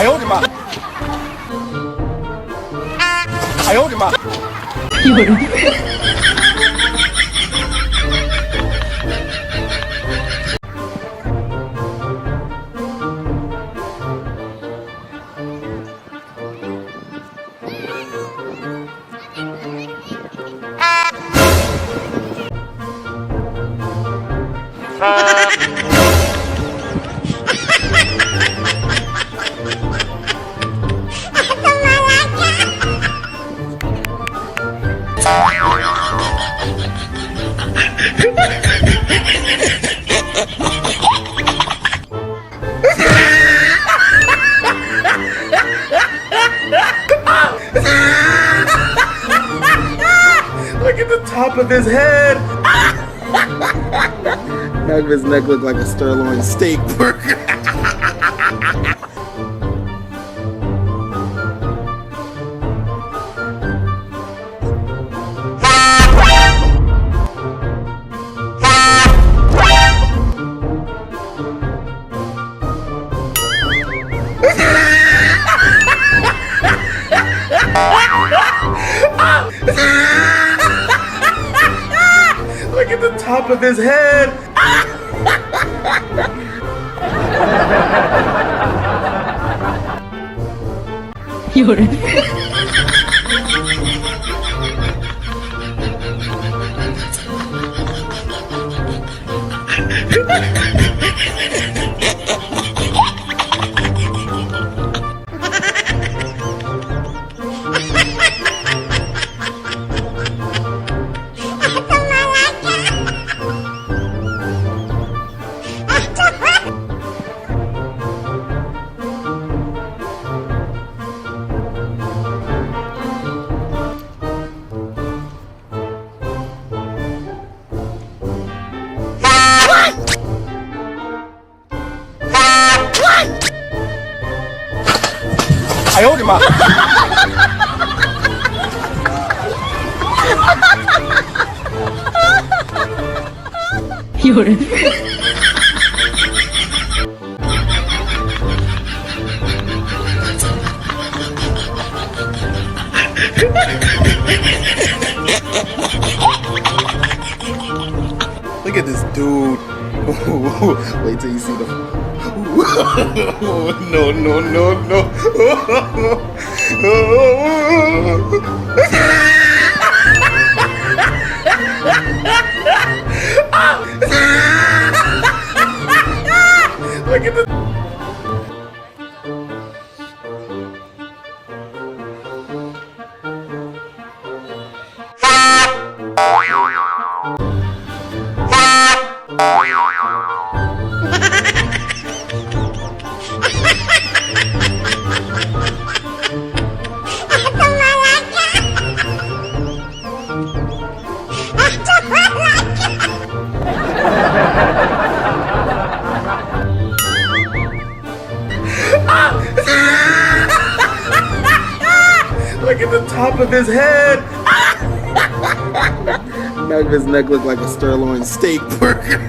哎呦我的妈！哎呦我的妈！有人。Look at the top of his head. Back of his neck looked like a sirloin steak burger. Look at the top of his head. 有人。哎呦我的妈！有人。Look at this dude. Wait till you see the. No, no, no, no. Look at the. Look at the top of his head. Back of his neck looked like a sirloin steak burger.